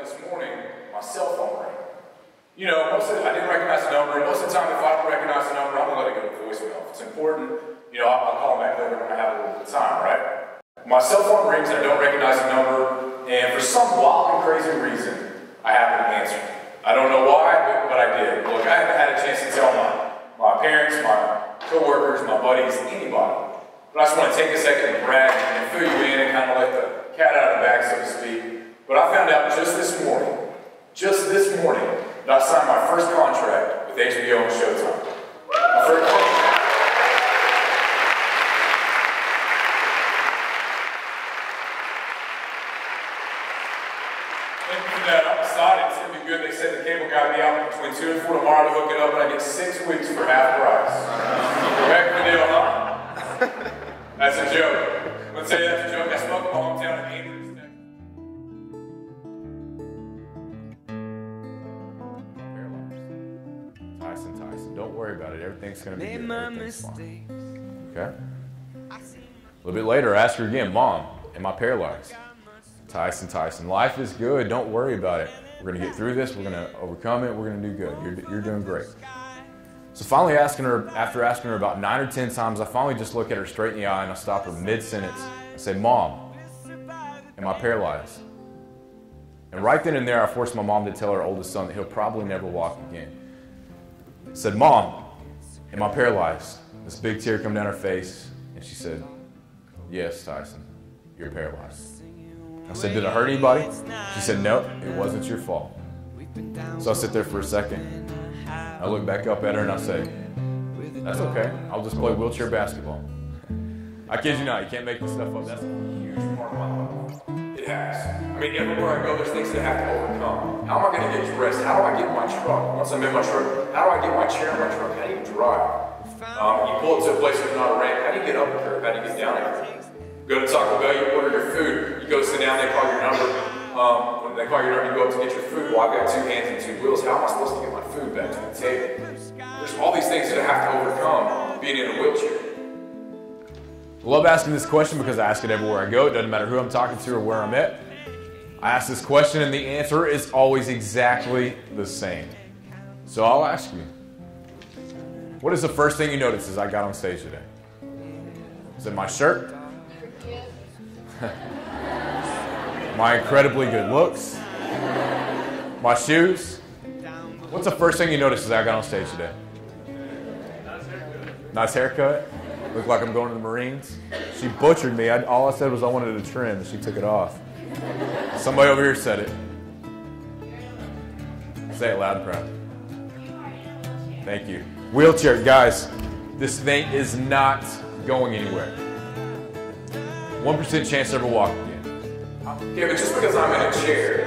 this morning, my cell phone rang. You know, I didn't recognize the number, and most of the time if I don't recognize the number, I'm going to let it go to voicemail. If it's important, you know, I'll call them back later when I have a little bit of time, right? My cell phone rings and I don't recognize the number, and for some wild and crazy reason, I happen to answer. I don't know why, but I did. Look, I haven't had a chance to tell my parents, my co-workers, my buddies, anybody. But I just want to take a second to brag and fill you in and kind of let the cat out of the bag, so to speak. But I found out just this morning, that I signed my first contract with HBO and Showtime. My first contract. Thank you for that. I'm excited. It's going to be good. They said the cable guy will be out between 2 and 4 tomorrow to hook it up, and I get 6 weeks for half price. Correct the deal, huh? That's a joke. I'm going to tell you that's a joke. I spoke in my hometown in Andrews, Texas. Tyson. Don't worry about it. Everything's going to be good. Everything's fine. Okay? A little bit later, I asked her again, Mom, am I paralyzed? Tyson. Life is good. Don't worry about it. We're going to get through this. We're going to overcome it. We're going to do good. You're doing great. So finally after asking her about 9 or 10 times, I finally just look at her straight in the eye and I stop her mid-sentence. I say, Mom, am I paralyzed? And right then and there, I forced my mom to tell her oldest son that he'll probably never walk again. I said, Mom, am I paralyzed? This big tear come down her face, and she said, yes, Tyson, you're paralyzed. I said, did it hurt anybody? She said, nope, it wasn't your fault. So I sit there for a second. I look back up at her and I say, that's okay, I'll just play wheelchair basketball. I kid you not, you can't make this stuff up. That's a huge part of my life. It has. I mean, everywhere I go, there's things that I have to overcome. How am I going to get dressed? How do I get in my truck? Once I'm in my truck, how do I get my chair in my truck? How do you drive? You pull up to a place with not a ramp. How do you get up a curve? How do you get down a curve? Go to Taco Bell, you order your food. You go sit down, they call your number. When they call your number, you go up to get your food. Well, I've got 2 hands and 2 wheels. How am I supposed to get my food back to the table? There's all these things that I have to overcome being in a wheelchair. I love asking this question because I ask it everywhere I go. It doesn't matter who I'm talking to or where I'm at. I ask this question and the answer is always exactly the same. So I'll ask you, what is the first thing you noticed as I got on stage today? Is it my shirt? My incredibly good looks? My shoes? What's the first thing you noticed as I got on stage today? Nice haircut. Look like I'm going to the Marines. She butchered me. All I said was I wanted a trim, and she took it off. Somebody over here said it. Say it loud and proud. Thank you. Wheelchair, guys, this thing is not going anywhere. 1% chance to ever walk again. Okay, but just because I'm in a chair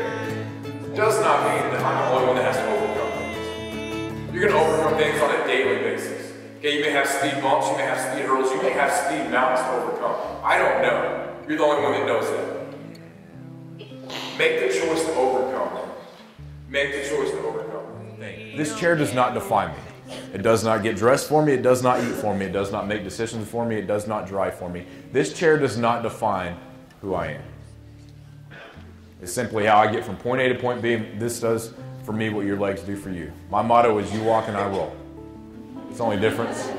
does not mean that I'm the only one that has to overcome things. You're going to overcome things on a daily basis. Okay, you may have speed bumps, you may have speed hurdles, you may have speed mountains to overcome. I don't know. You're the only one that knows that. Make the choice to overcome them. Make the choice to overcome them. This chair does not define me. It does not get dressed for me. It does not eat for me. It does not make decisions for me. It does not drive for me. This chair does not define who I am. It's simply how I get from point A to point B. This does for me what your legs do for you. My motto is you walk and I roll. It's the only difference.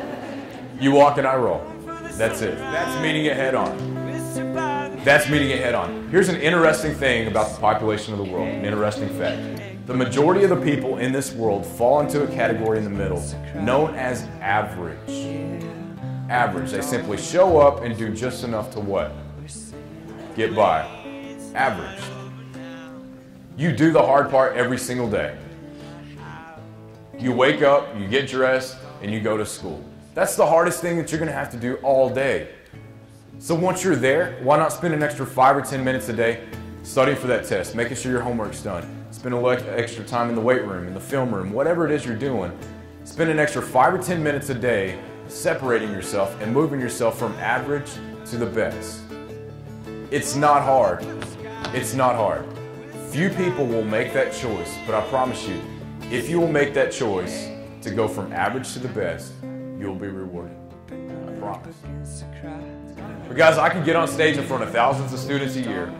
You walk and I roll. That's it. That's meeting it head on. That's meeting it head on. Here's an interesting thing about the population of the world, an interesting fact. The majority of the people in this world fall into a category in the middle known as average. Average. They simply show up and do just enough to what? Get by. Average. You do the hard part every single day. You wake up, you get dressed, and you go to school. That's the hardest thing that you're going to have to do all day. So once you're there, why not spend an extra 5 or 10 minutes a day studying for that test, making sure your homework's done. Spend extra time in the weight room, in the film room, whatever it is you're doing. Spend an extra 5 or 10 minutes a day separating yourself and moving yourself from average to the best. It's not hard. It's not hard. Few people will make that choice, but I promise you, if you will make that choice to go from average to the best, you'll be rewarded. I promise. But guys, I can get on stage in front of thousands of students a year,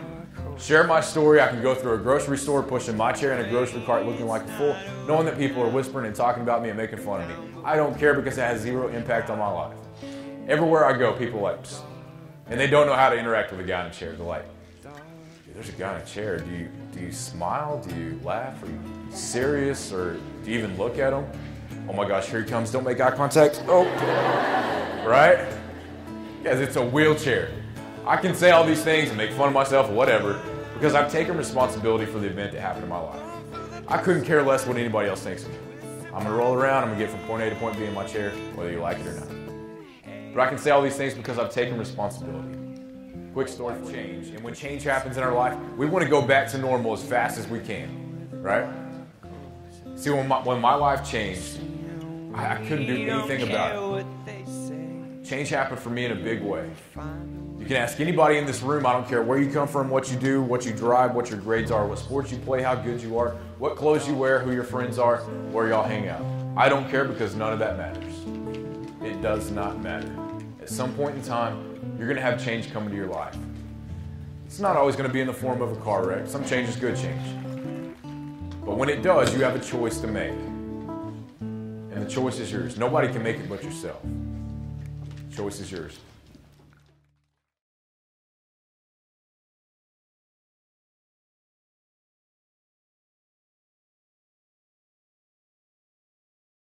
share my story. I can go through a grocery store pushing my chair in a grocery cart looking like a fool, knowing that people are whispering and talking about me and making fun of me. I don't care because it has zero impact on my life. Everywhere I go, people are like, psst. And they don't know how to interact with a guy in a chair. They're like, dude, there's a guy in a chair. Do you smile? Do you laugh? Are you serious? Or do you even look at him? Oh my gosh, here he comes. Don't make eye contact. Oh, right? Guys, it's a wheelchair. I can say all these things and make fun of myself or whatever because I've taken responsibility for the event that happened in my life. I couldn't care less what anybody else thinks of me. I'm gonna roll around, I'm gonna get from point A to point B in my chair, whether you like it or not. But I can say all these things because I've taken responsibility. Quick story of change. And when change happens in our life, we want to go back to normal as fast as we can, right? See, when my life changed, I couldn't do anything about it. Change happened for me in a big way. You can ask anybody in this room, I don't care where you come from, what you do, what you drive, what your grades are, what sports you play, how good you are, what clothes you wear, who your friends are, where y'all hang out. I don't care because none of that matters. It does not matter. At some point in time, you're going to have change come into your life. It's not always going to be in the form of a car wreck. Some change is good change. But when it does, you have a choice to make. And the choice is yours. Nobody can make it but yourself. The choice is yours.